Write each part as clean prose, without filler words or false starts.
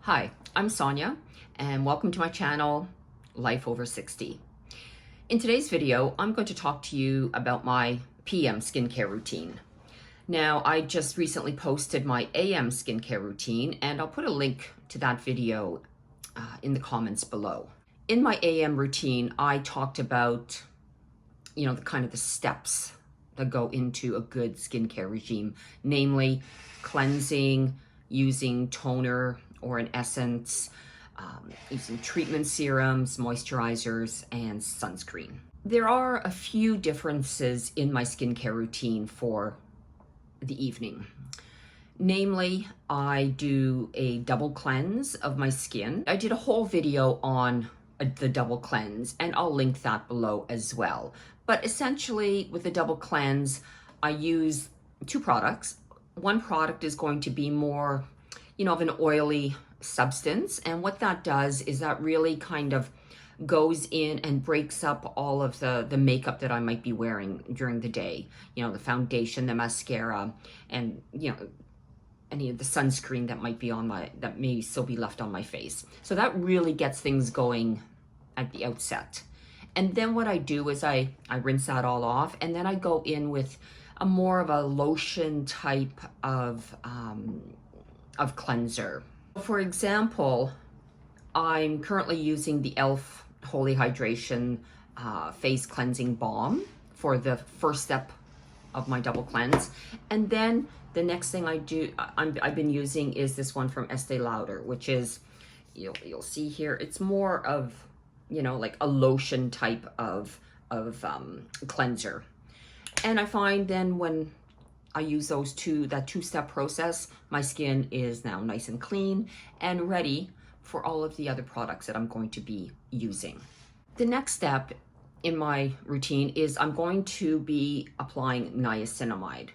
Hi, I'm Sonia and welcome to my channel, Life Over 60. In today's video, I'm going to talk to you about my PM skincare routine. Now, I just recently posted my AM skincare routine and I'll put a link to that video in the comments below. In my AM routine, I talked about, the steps that go into a good skincare regime, namely cleansing, using toner or an essence, using treatment serums, moisturizers, and sunscreen. There are a few differences in my skincare routine for the evening. Namely, I do a double cleanse of my skin. I did a whole video on the double cleanse, and I'll link that below as well. But essentially, with the double cleanse, I use two products. One product is going to be more of an oily substance. And what that does is that really kind of goes in and breaks up all of the makeup that I might be wearing during the day. The foundation, the mascara, and, any of the sunscreen that might be that may still be left on my face. So that really gets things going at the outset. And then what I do is I rinse that all off, and then I go in with a more of a lotion type of cleanser. For example, I'm currently using the e.l.f. Holy Hydration Face Cleansing Balm for the first step of my double cleanse. And then the next thing I've been using is this one from Estee Lauder, which is, you'll see here, it's more of, like a lotion type of cleanser. And I find then when I use that two-step process, my skin is now nice and clean and ready for all of the other products that I'm going to be using. The next step in my routine is I'm going to be applying niacinamide.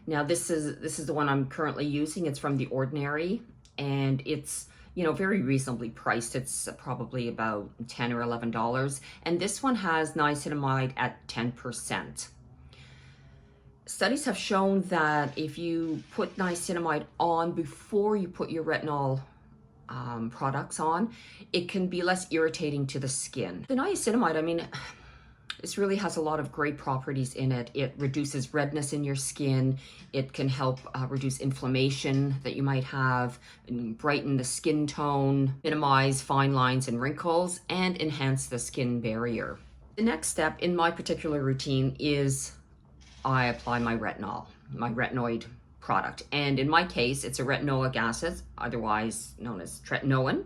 Now this is the one I'm currently using. It's from The Ordinary, and it's very reasonably priced. It's probably about $10 or $11, and this one has niacinamide at 10%. Studies have shown that if you put niacinamide on before you put your retinol products on, it can be less irritating to the skin. The niacinamide, this really has a lot of great properties in it. It reduces redness in your skin. It can help reduce inflammation that you might have, and brighten the skin tone, minimize fine lines and wrinkles, and enhance the skin barrier. The next step in my particular routine is I apply my retinoid product. And in my case, it's a retinoic acid, otherwise known as tretinoin.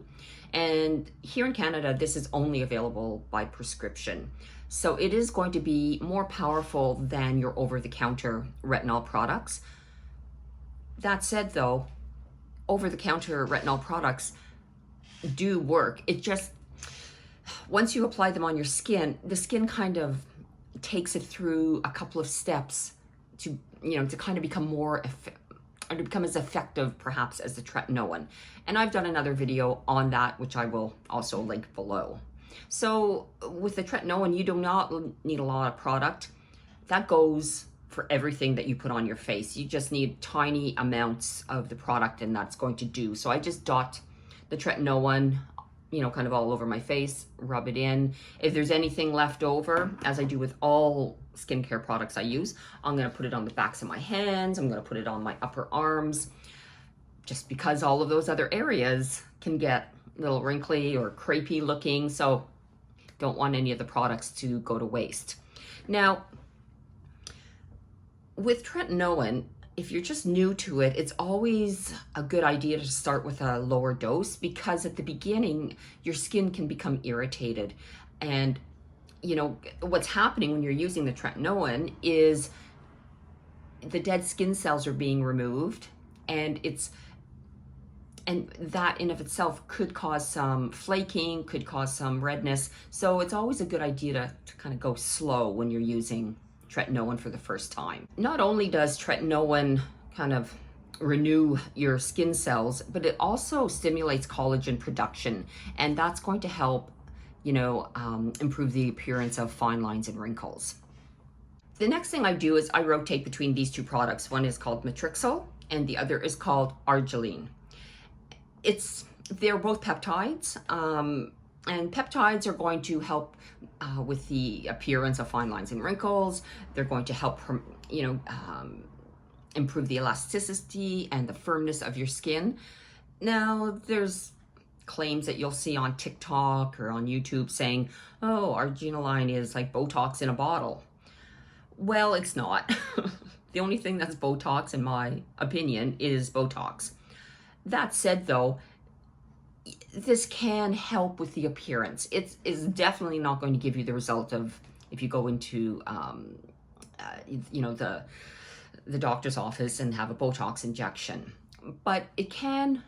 And here in Canada, this is only available by prescription. So it is going to be more powerful than your over-the-counter retinol products. That said though, over-the-counter retinol products do work. It just, once you apply them on your skin, the skin kind of takes it through a couple of steps to kind of become to become as effective perhaps as the tretinoin. And I've done another video on that, which I will also link below. So with the tretinoin, you do not need a lot of product. That goes for everything that you put on your face. You just need tiny amounts of the product, and that's going to do. So I just dot the tretinoin kind of all over my face, rub it in. If there's anything left over, as I do with all skincare products I use, I'm gonna put it on the backs of my hands, I'm gonna put it on my upper arms, just because all of those other areas can get a little wrinkly or crepey looking, so don't want any of the products to go to waste. Now, with tretinoin, if you're just new to it, it's always a good idea to start with a lower dose, because at the beginning, your skin can become irritated. And what's happening when you're using the tretinoin is the dead skin cells are being removed, and that in of itself could cause some flaking, could cause some redness. So it's always a good idea to kind of go slow when you're using tretinoin for the first time. Not only does tretinoin kind of renew your skin cells, but it also stimulates collagen production, and that's going to help improve the appearance of fine lines and wrinkles. The next thing I do is I rotate between these two products. One is called Matryxil and the other is called Argirelene. It's they're both peptides, and peptides are going to help with the appearance of fine lines and wrinkles. They're going to help, improve the elasticity and the firmness of your skin. Now, there's claims that you'll see on TikTok or on YouTube saying, oh, Argirelene is like Botox in a bottle. Well, it's not. The only thing that's Botox, in my opinion, is Botox. That said, though, this can help with the appearance. It is definitely not going to give you the result of if you go into, the doctor's office and have a Botox injection. But it can,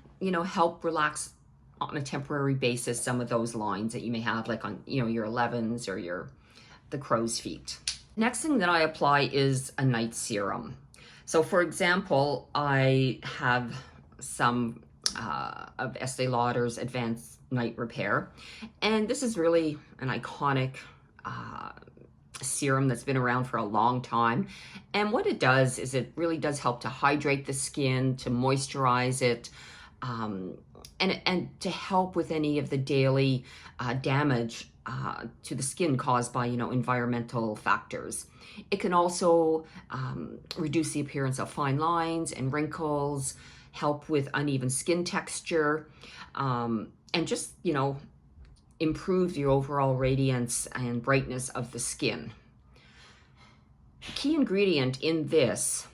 help relax on a temporary basis some of those lines that you may have, like on, your 11s or the crow's feet. Next thing that I apply is a night serum. So for example, I have some of Estee Lauder's Advanced Night Repair, and this is really an iconic serum that's been around for a long time. And what it does is it really does help to hydrate the skin, to moisturize it, and to help with any of the daily damage to the skin caused by, environmental factors. It can also reduce the appearance of fine lines and wrinkles, help with uneven skin texture, and just, improve the overall radiance and brightness of the skin. Key ingredient in this,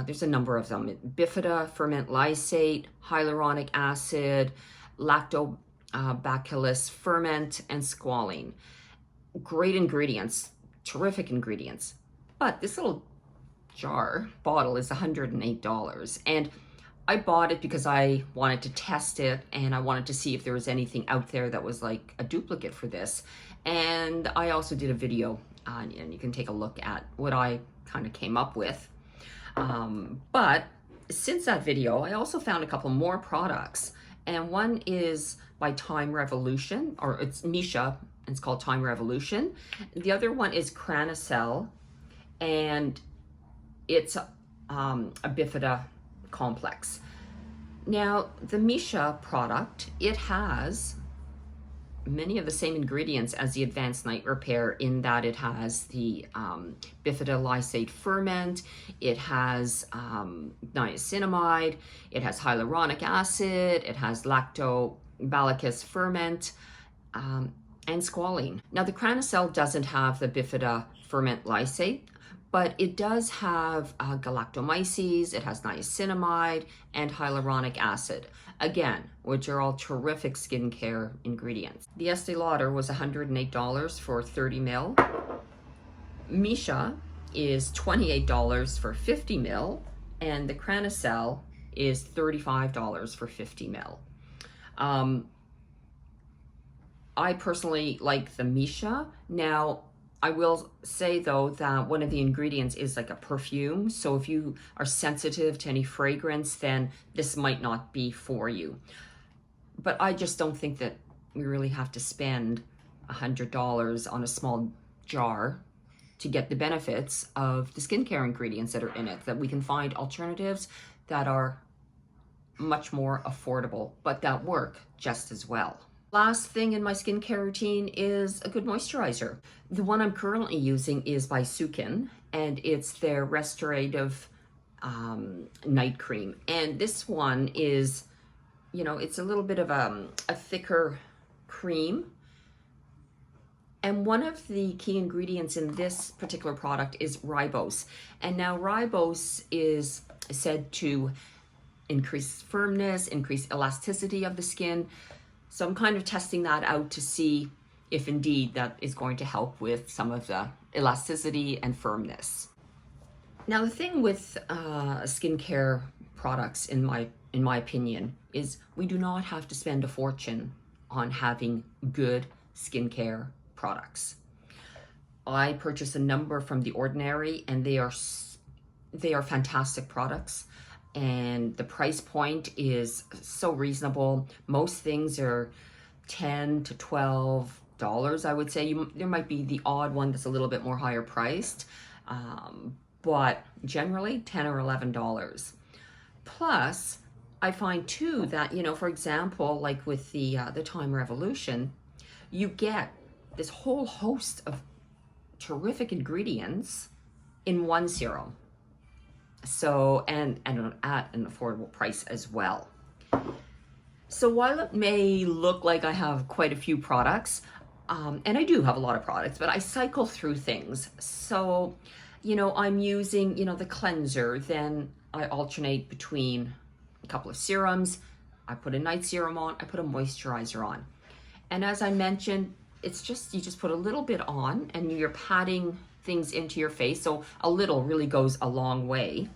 there's a number of them: bifida, ferment lysate, hyaluronic acid, lactobacillus ferment, and squalene. Great ingredients, terrific ingredients. But this little bottle is $108, and I bought it because I wanted to test it, and I wanted to see if there was anything out there that was like a duplicate for this. And I also did a video and you can take a look at what I kind of came up with. But since that video, I also found a couple more products, and one is by Time Revolution, or it's Misha, and it's called Time Revolution. The other one is Clinique, and it's a bifida complex. Now, the Misha product, it has many of the same ingredients as the Advanced Night Repair, in that it has the bifida lysate ferment, it has niacinamide, it has hyaluronic acid, it has lactobacillus ferment, and squalene. Now, the Clinique doesn't have the bifida ferment lysate, but it does have galactomyces, it has niacinamide, and hyaluronic acid, again, which are all terrific skincare ingredients. The Estee Lauder was $108 for 30 ml. Misha is $28 for 50 ml, and the Clinique is $35 for 50 ml. I personally like the Misha. Now, I will say, though, that one of the ingredients is like a perfume. So if you are sensitive to any fragrance, then this might not be for you. But I just don't think that we really have to spend $100 on a small jar to get the benefits of the skincare ingredients that are in it, that we can find alternatives that are much more affordable, but that work just as well. Last thing in my skincare routine is a good moisturizer. The one I'm currently using is by Sukin, and it's their restorative night cream. And this one is, it's a little bit of a thicker cream. And one of the key ingredients in this particular product is ribose. And now ribose is said to increase firmness, increase elasticity of the skin. So I'm kind of testing that out to see if indeed that is going to help with some of the elasticity and firmness. Now, the thing with skincare products, in my opinion, is we do not have to spend a fortune on having good skincare products. I purchased a number from The Ordinary, and they are fantastic products. And the price point is so reasonable. Most things are $10 to $12, I would say. There might be the odd one that's a little bit more higher priced, but generally $10 or $11. Plus, I find too that, you know, for example, like with the Time Revolution, you get this whole host of terrific ingredients in one serum. So, and at an affordable price as well. So while it may look like I have quite a few products, and I do have a lot of products, but I cycle through things. So, you know, I'm using, you know, the cleanser, then I alternate between a couple of serums. I put a night serum on, I put a moisturizer on. And as I mentioned, it's just, you just put a little bit on and you're patting things into your face. So a little really goes a long way.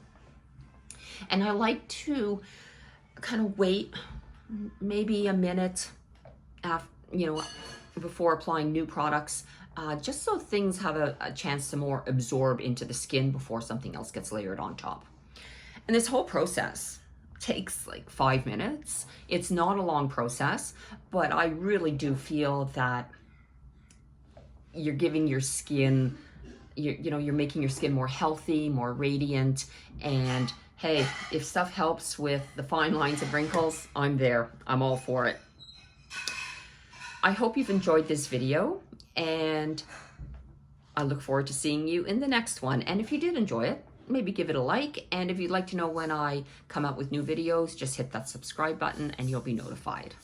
And I like to kind of wait maybe a minute after, you know, before applying new products, just so things have a chance to more absorb into the skin before something else gets layered on top. And this whole process takes like 5 minutes. It's not a long process, but I really do feel that you're giving your skin, you know, you're making your skin more healthy, more radiant. And hey, if stuff helps with the fine lines and wrinkles, I'm there. I'm all for it. I hope you've enjoyed this video, and I look forward to seeing you in the next one. And if you did enjoy it, maybe give it a like. And if you'd like to know when I come out with new videos, just hit that subscribe button and you'll be notified.